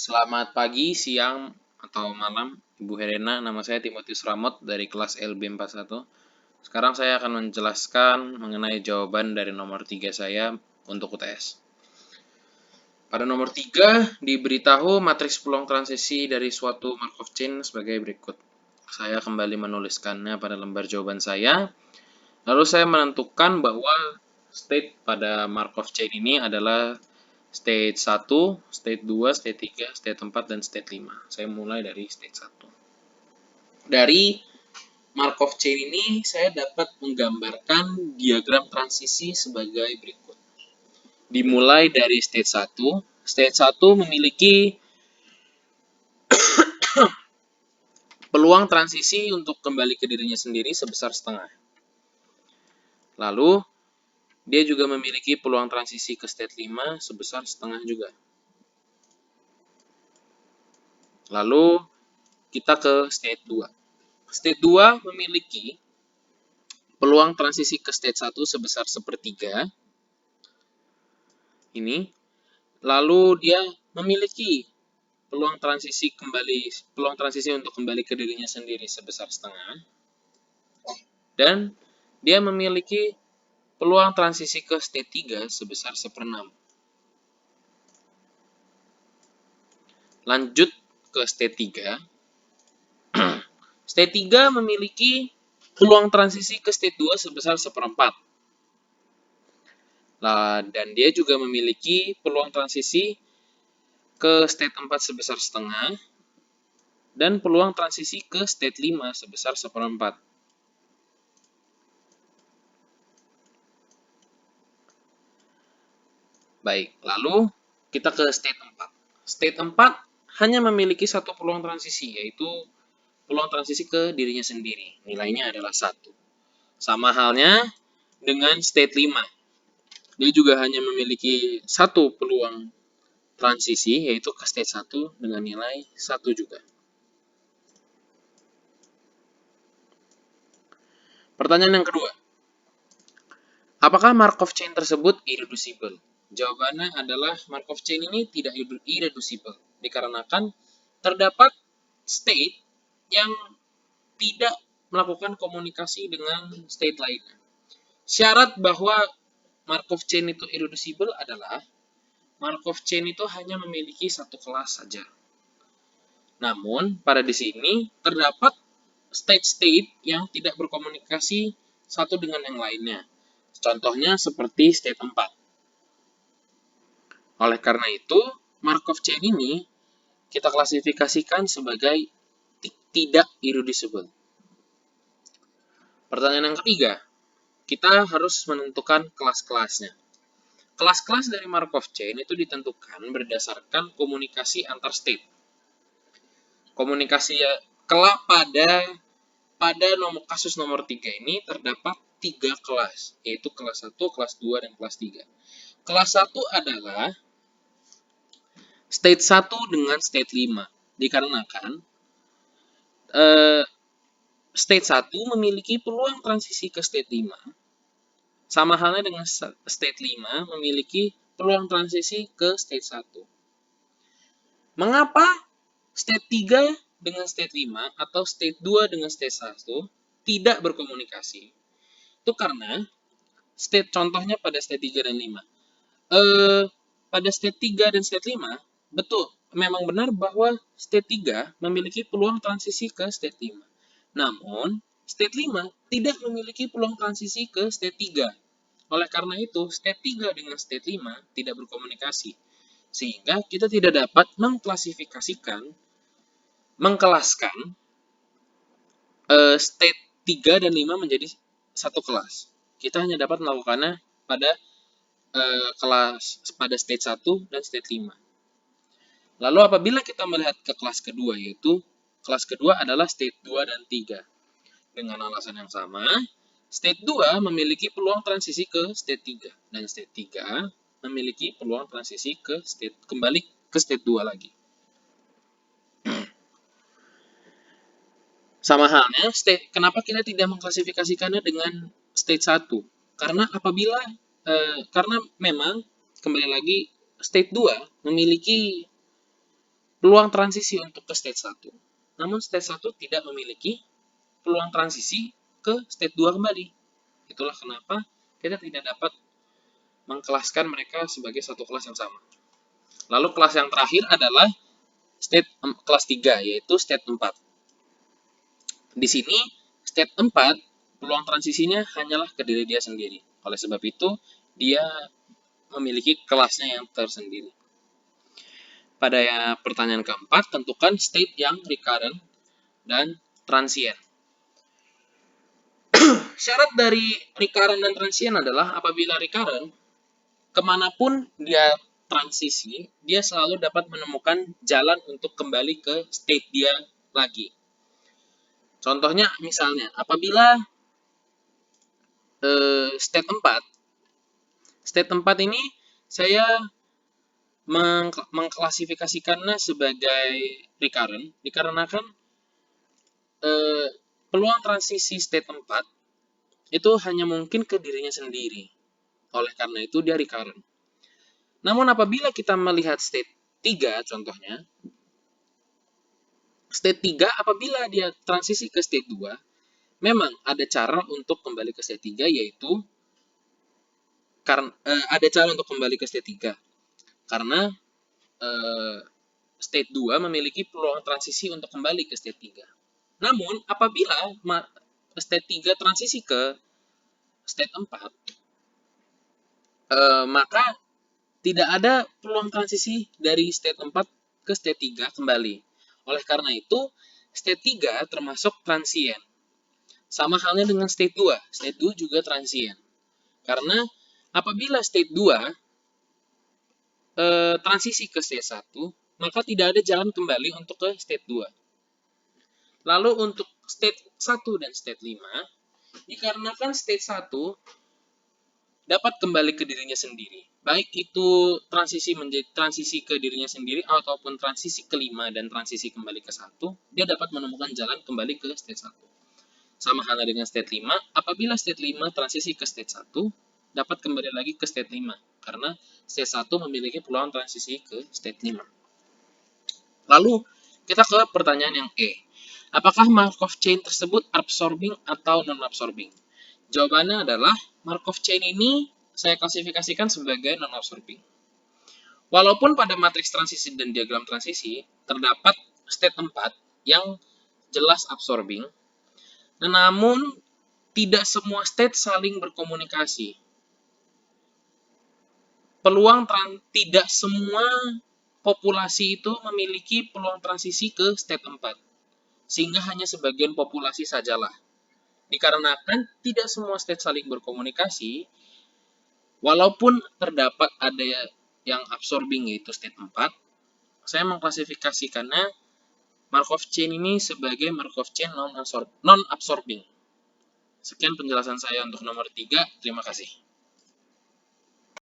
Selamat pagi, siang, atau malam, Ibu Helena. Nama saya Timotius Ramot dari kelas LB41. Sekarang saya akan menjelaskan mengenai jawaban dari nomor 3 saya untuk UTS. Pada nomor 3, diberitahu matriks peluang transisi dari suatu Markov chain sebagai berikut. Saya kembali menuliskannya pada lembar jawaban saya. Lalu saya menentukan bahwa state pada Markov chain ini adalah state 1, state 2, state 3, state 4, dan state 5. Saya mulai dari state 1. Dari Markov chain ini, saya dapat menggambarkan diagram transisi sebagai berikut. Dimulai dari state 1. State 1 memiliki peluang transisi untuk kembali ke dirinya sendiri sebesar setengah. Lalu, dia juga memiliki peluang transisi ke state 5 sebesar setengah juga. Lalu, kita ke state 2. State 2 memiliki peluang transisi ke state 1 sebesar sepertiga. Ini. Lalu dia memiliki peluang transisi untuk kembali ke dirinya sendiri sebesar setengah. Dan dia memiliki peluang transisi ke state 3 sebesar seperenam. Lanjut ke state 3. State 3 memiliki peluang transisi ke state 2 sebesar seperempat. Dan dia juga memiliki peluang transisi ke state 4 sebesar setengah, dan peluang transisi ke state 5 sebesar seperempat. Baik, lalu kita ke state 4. State 4 hanya memiliki satu peluang transisi, yaitu peluang transisi ke dirinya sendiri. Nilainya adalah 1. Sama halnya dengan state 5. Dia juga hanya memiliki satu peluang transisi, yaitu ke state 1 dengan nilai 1 juga. Pertanyaan yang kedua. Apakah Markov chain tersebut irreducible? Jawabannya adalah Markov chain ini tidak irreducible, dikarenakan terdapat state yang tidak melakukan komunikasi dengan state lainnya. Syarat bahwa Markov chain itu irreducible adalah Markov chain itu hanya memiliki satu kelas saja. Namun, pada di sini terdapat state-state yang tidak berkomunikasi satu dengan yang lainnya. Contohnya seperti state 4. Oleh karena itu, Markov chain ini kita klasifikasikan sebagai tidak irreducible. Pertanyaan yang ketiga, kita harus menentukan kelas-kelasnya. Kelas-kelas dari Markov chain itu ditentukan berdasarkan komunikasi antar state. Komunikasi kelak pada kasus nomor 3 ini terdapat 3 kelas, yaitu kelas 1, kelas 2, dan kelas 3. Kelas 1 adalah state 1 dengan state 5, dikarenakan state 1 memiliki peluang transisi ke state 5, sama halnya dengan state 5 memiliki peluang transisi ke state 1. Mengapa state 3 dengan state 5 atau state 2 dengan state 1 tidak berkomunikasi? Itu karena contohnya pada state 3 dan 5. Pada state 3 dan state 5, betul, memang benar bahwa state 3 memiliki peluang transisi ke state 5. Namun, state 5 tidak memiliki peluang transisi ke state 3. Oleh karena itu, state 3 dengan state 5 tidak berkomunikasi. Sehingga kita tidak dapat mengkelaskan state 3 dan 5 menjadi satu kelas. Kita hanya dapat melakukannya pada state 1 dan state 5. Lalu apabila kita melihat ke kelas kedua, yaitu kelas kedua adalah state 2 dan 3. Dengan alasan yang sama, state 2 memiliki peluang transisi ke state 3, dan state 3 memiliki peluang transisi kembali ke state 2 lagi. Sama halnya, kenapa kita tidak mengklasifikasikannya dengan state 1? Karena karena memang, kembali lagi, state 2 memiliki peluang transisi untuk ke state 1. Namun state 1 tidak memiliki peluang transisi ke state 2 kembali. Itulah kenapa kita tidak dapat mengkelaskan mereka sebagai satu kelas yang sama. Lalu kelas yang terakhir adalah state kelas 3, yaitu state 4. Di sini, state 4, peluang transisinya hanyalah ke diri dia sendiri. Oleh sebab itu, dia memiliki kelasnya yang tersendiri. Pada pertanyaan keempat, tentukan state yang recurrent dan transient. Syarat dari recurrent dan transient adalah apabila recurrent, kemanapun dia transisi, dia selalu dapat menemukan jalan untuk kembali ke state dia lagi. Contohnya, misalnya, apabila state 4 ini saya mengklasifikasikannya sebagai recurrent dikarenakan peluang transisi state 4 itu hanya mungkin ke dirinya sendiri. Oleh karena itu dia recurrent. Namun apabila kita melihat state 3 contohnya, state 3 apabila dia transisi ke state 2, memang ada cara untuk kembali ke state 3, yaitu ada cara untuk kembali ke state 3 karena state 2 memiliki peluang transisi untuk kembali ke state 3. Namun, apabila state 3 transisi ke state 4, maka tidak ada peluang transisi dari state 4 ke state 3 kembali. Oleh karena itu, state 3 termasuk transient. Sama halnya dengan state 2. State 2 juga transient. Karena apabila state 2 transisi ke state 1, maka tidak ada jalan kembali untuk ke state 2. Lalu untuk state 1 dan state 5, dikarenakan state 1 dapat kembali ke dirinya sendiri. Baik itu transisi ke dirinya sendiri ataupun transisi ke 5 dan transisi kembali ke 1, dia dapat menemukan jalan kembali ke state 1. Sama halnya dengan state 5, apabila state 5 transisi ke state 1, dapat kembali lagi ke state 5, karena state 1 memiliki peluang transisi ke state 5. Lalu, kita ke pertanyaan yang E. Apakah Markov chain tersebut absorbing atau non-absorbing? Jawabannya adalah, Markov chain ini saya klasifikasikan sebagai non-absorbing. Walaupun pada matriks transisi dan diagram transisi, terdapat state 4 yang jelas absorbing, namun tidak semua state saling berkomunikasi. Tidak semua populasi itu memiliki peluang transisi ke state 4. Sehingga hanya sebagian populasi sajalah. Dikarenakan tidak semua state saling berkomunikasi, walaupun terdapat ada yang absorbing yaitu state 4, saya mengklasifikasikannya Markov chain ini sebagai Markov chain non-absorbing. Sekian penjelasan saya untuk nomor 3. Terima kasih.